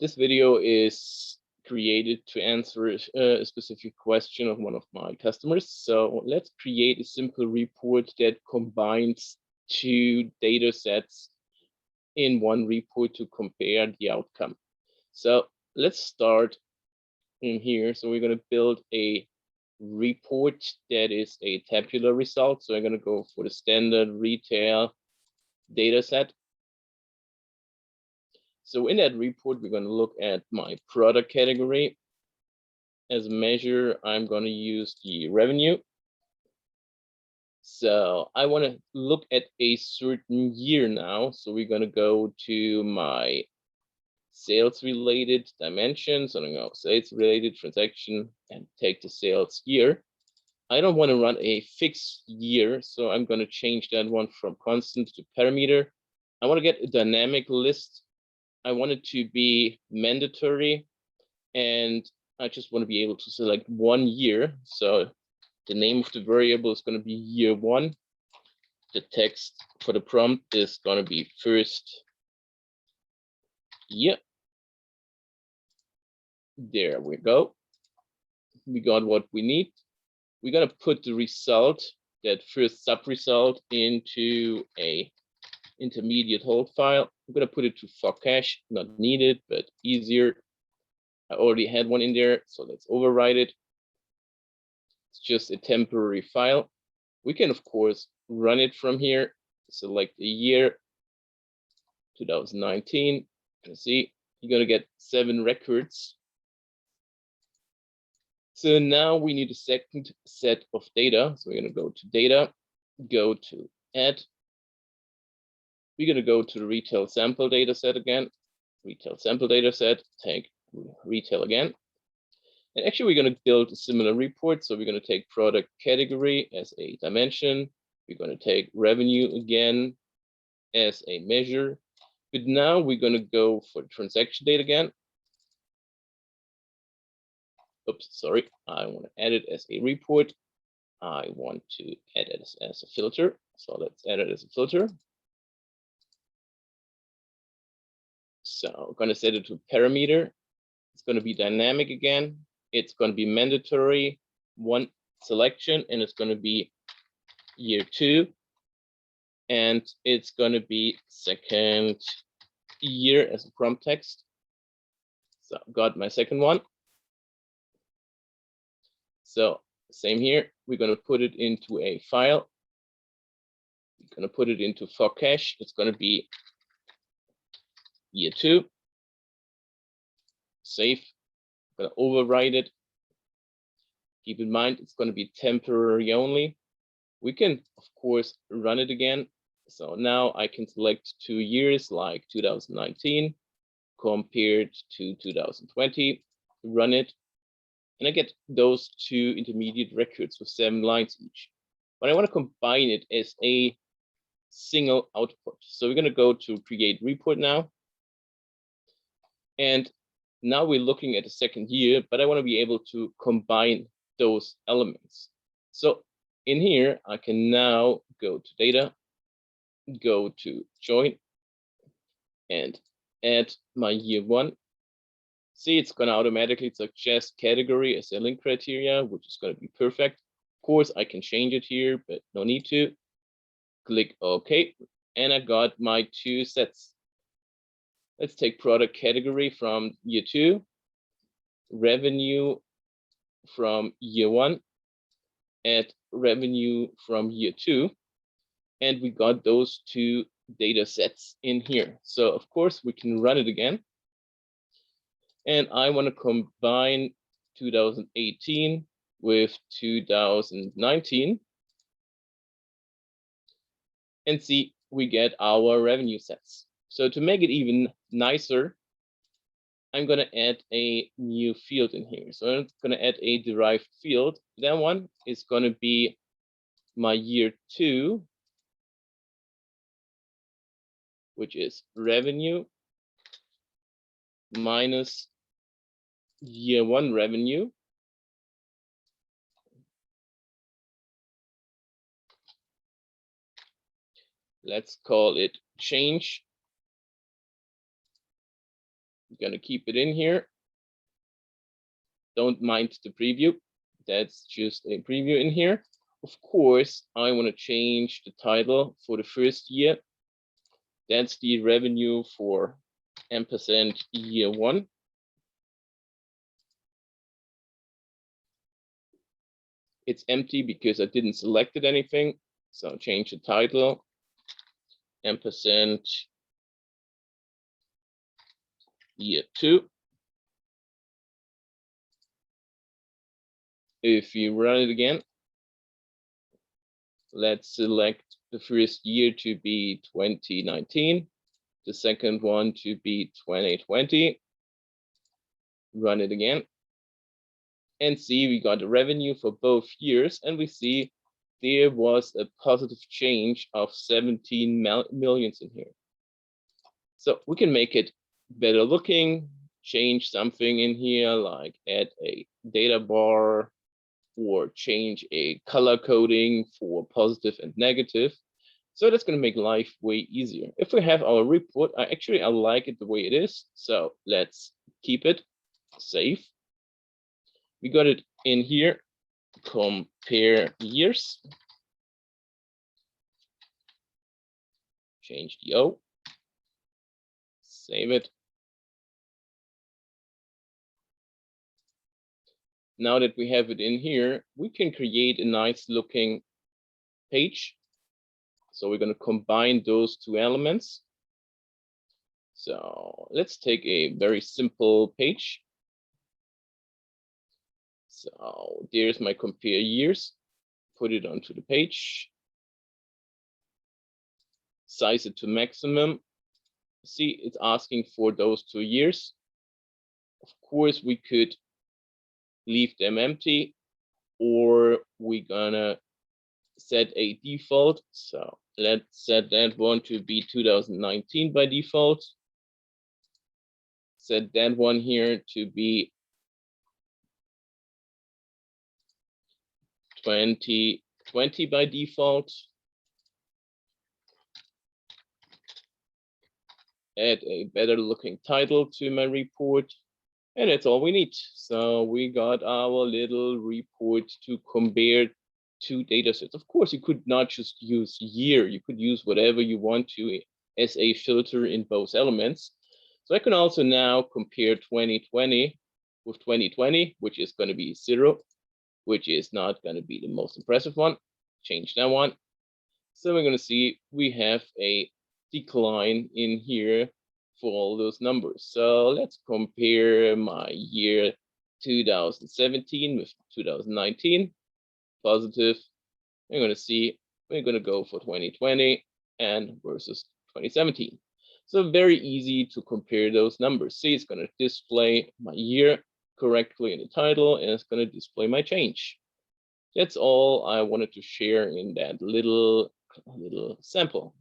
This video is created to answer a specific question of one of my customers. So let's create a simple report that combines two data sets in one report to compare the outcome. So let's start in here. So we're going to build a report that is a tabular result. So I'm going to go for the standard retail data set. So in that report, we're going to look at my product category. As a measure, I'm going to use the revenue. So I want to look at a certain year now. So we're going to go to my sales related dimensions. I'm going to go sales related transaction and take the sales year. I don't want to run a fixed year, so I'm going to change that one from constant to parameter. I want to get a dynamic list. I want it to be mandatory, and I just want to be able to select one year. So the name of the variable is going to be year one. The text for the prompt is going to be first year. There we go. We got what we need. We're going to put the result, that first sub result, into a intermediate hold file. I'm going to put it to FOCUS, not needed, but easier. I already had one in there, so let's override it. It's just a temporary file. We can, of course, run it from here. Select a year, 2019. You see, you're going to get 7 records. So now we need a second set of data. So we're going to go to data, go to add. We're going to go to the retail sample data set again. Retail sample data set, take retail again. And actually, we're going to build a similar report. So we're going to take product category as a dimension. We're going to take revenue again as a measure. But now we're going to go for transaction data again. Oops, sorry. I want to add it as a report. I want to add it as a filter. So let's add it as a filter. So I'm going to set it to parameter. It's going to be dynamic again. It's going to be mandatory, one selection, and it's going to be year 2. And it's going to be second year as a prompt text. So I've got my second one. So same here, we're going to put it into a file. We're going to put it into FOCUS. It's going to be year 2. Save. I'm going to override it. Keep in mind, it's going to be temporary only. We can, of course, run it again. So now I can select 2 years like 2019 compared to 2020, run it, and I get those 2 intermediate records with 7 lines each. But I want to combine it as a single output. So we're going to go to create report now. And now we're looking at the second year, but I want to be able to combine those elements. So in here, I can now go to data, go to join, and add my year 1. See, it's going to automatically suggest category as a link criteria, which is going to be perfect. Of course, I can change it here, but no need to. Click OK, and I got my 2 sets. Let's take product category from year 2, revenue from year 1, add revenue from year 2, and we got those 2 data sets in here. So of course we can run it again. And I want to combine 2018 with 2019 and see we get our revenue sets. So to make it even nicer, I'm going to add a new field in here. So I'm going to add a derived field. That one is going to be my year 2, which is revenue minus year 1 revenue. Let's call it change I'm gonna keep it in here. Don't mind the preview. That's just a preview in here. Of course, I want to change the title for the first year. That's the revenue for ampersand year 1. It's empty because I didn't select anything. So change the title, ampersand year 2. If you run it again, let's select the first year to be 2019, the second one to be 2020. Run it again. And see, we got a revenue for both years, and we see there was a positive change of 17 millions in here. So we can make it better looking, change something in here, like add a data bar or change a color coding for positive and negative. So that's going to make life way easier. If we have our report, I like it the way it is. So let's keep it, save. We got it in here, compare years. Change the O, save it. Now that we have it in here, we can create a nice looking page. So we're going to combine those two elements. So let's take a very simple page. So there's my compare years. Put it onto the page. Size it to maximum. See, it's asking for those 2 years. Of course, we could leave them empty, or we're gonna set a default. So let's set that one to be 2019 by default. Set that one here to be 2020 by default. Add a better looking title to my report. And that's all we need. So we got our little report to compare two datasets. Of course, you could not just use year. You could use whatever you want to as a filter in both elements. So I can also now compare 2020 with 2020, which is going to be 0, which is not going to be the most impressive one. Change that one. So we're going to see we have a decline in here for all those numbers. So let's compare my year 2017 with 2019. Positive. We're going to see we're going to go for 2020 and versus 2017. So very easy to compare those numbers. See, it's going to display my year correctly in the title, and it's going to display my change. That's all I wanted to share in that little sample.